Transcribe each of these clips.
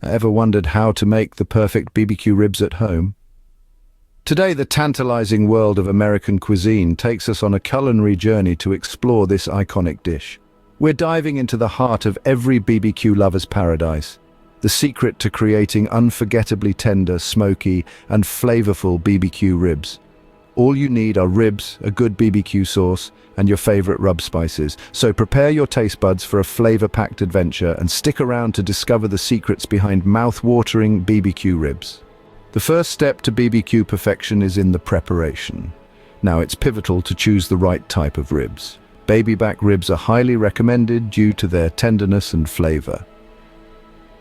Ever wondered how to make the perfect BBQ ribs at home? Today, the tantalizing world of American cuisine takes us on a culinary journey to explore this iconic dish. We're diving into the heart of every BBQ lover's paradise, the secret to creating unforgettably tender, smoky, and flavorful BBQ ribs. All you need are ribs, a good BBQ sauce, and your favorite rub spices. So prepare your taste buds for a flavor-packed adventure and stick around to discover the secrets behind mouth-watering BBQ ribs. The first step to BBQ perfection is in the preparation. Now, it's pivotal to choose the right type of ribs. Baby back ribs are highly recommended due to their tenderness and flavor.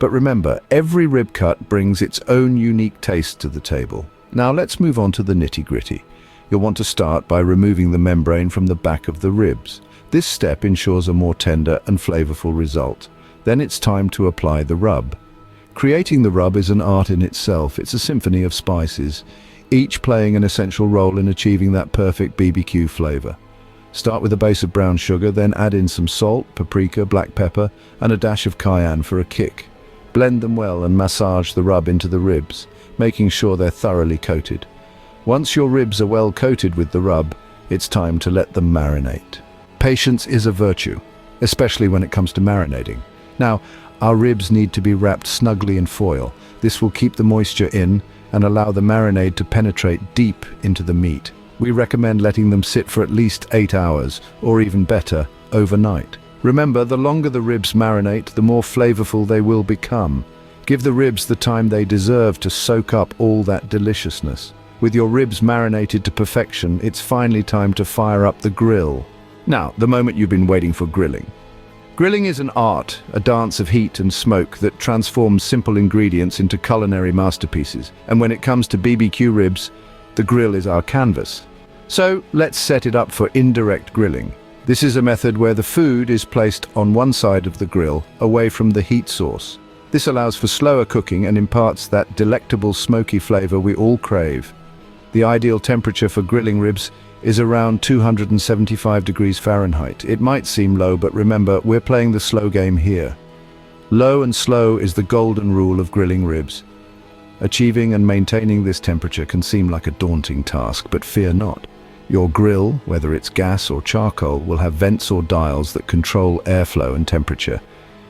But remember, every rib cut brings its own unique taste to the table. Now let's move on to the nitty-gritty. You'll want to start by removing the membrane from the back of the ribs. This step ensures a more tender and flavorful result. Then it's time to apply the rub. Creating the rub is an art in itself. It's a symphony of spices, each playing an essential role in achieving that perfect BBQ flavor. Start with a base of brown sugar, then add in some salt, paprika, black pepper, and a dash of cayenne for a kick. Blend them well and massage the rub into the ribs, making sure they're thoroughly coated. Once your ribs are well coated with the rub, it's time to let them marinate. Patience is a virtue, especially when it comes to marinating. Now, our ribs need to be wrapped snugly in foil. This will keep the moisture in and allow the marinade to penetrate deep into the meat. We recommend letting them sit for at least 8 hours, or even better, overnight. Remember, the longer the ribs marinate, the more flavorful they will become. Give the ribs the time they deserve to soak up all that deliciousness. With your ribs marinated to perfection, it's finally time to fire up the grill. Now, the moment you've been waiting for grilling. Grilling is an art, a dance of heat and smoke that transforms simple ingredients into culinary masterpieces. And when it comes to BBQ ribs, the grill is our canvas. So let's set it up for indirect grilling. This is a method where the food is placed on one side of the grill, away from the heat source. This allows for slower cooking and imparts that delectable smoky flavor we all crave. The ideal temperature for grilling ribs is around 275 degrees Fahrenheit. It might seem low, but remember, we're playing the slow game here. Low and slow is the golden rule of grilling ribs. Achieving and maintaining this temperature can seem like a daunting task, but fear not. Your grill, whether it's gas or charcoal, will have vents or dials that control airflow and temperature.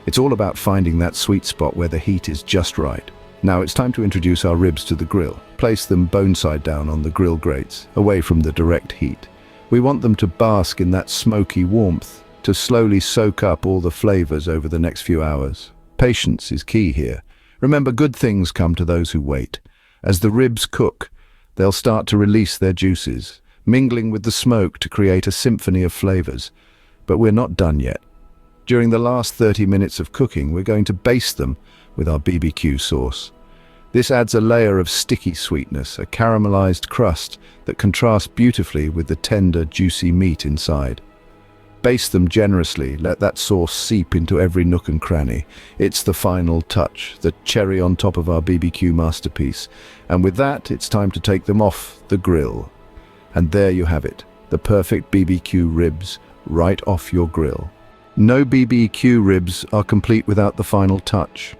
It's all about finding that sweet spot where the heat is just right. Now it's time to introduce our ribs to the grill. Place them bone side down on the grill grates, away from the direct heat. We want them to bask in that smoky warmth, to slowly soak up all the flavors over the next few hours. Patience is key here. Remember, good things come to those who wait. As the ribs cook, they'll start to release their juices, mingling with the smoke to create a symphony of flavors. But we're not done yet. During the last 30 minutes of cooking, we're going to baste them with our BBQ sauce. This adds a layer of sticky sweetness, a caramelized crust that contrasts beautifully with the tender, juicy meat inside. Baste them generously, let that sauce seep into every nook and cranny. It's the final touch, the cherry on top of our BBQ masterpiece. And with that, it's time to take them off the grill. And there you have it, the perfect BBQ ribs right off your grill. No BBQ ribs are complete without the final touch.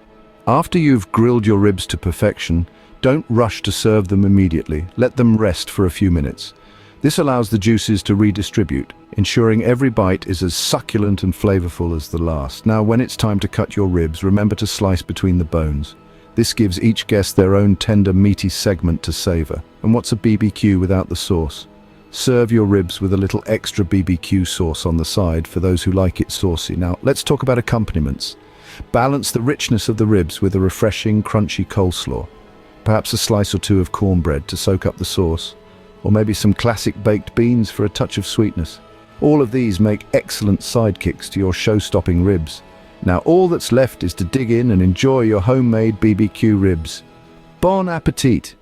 After you've grilled your ribs to perfection, don't rush to serve them immediately. Let them rest for a few minutes. This allows the juices to redistribute, ensuring every bite is as succulent and flavorful as the last. Now, when it's time to cut your ribs, remember to slice between the bones. This gives each guest their own tender, meaty segment to savor. And what's a BBQ without the sauce? Serve your ribs with a little extra BBQ sauce on the side for those who like it saucy. Now, let's talk about accompaniments. Balance the richness of the ribs with a refreshing, crunchy coleslaw. Perhaps a slice or two of cornbread to soak up the sauce, or maybe some classic baked beans for a touch of sweetness. All of these make excellent sidekicks to your show-stopping ribs. Now all that's left is to dig in and enjoy your homemade BBQ ribs. Bon appetit!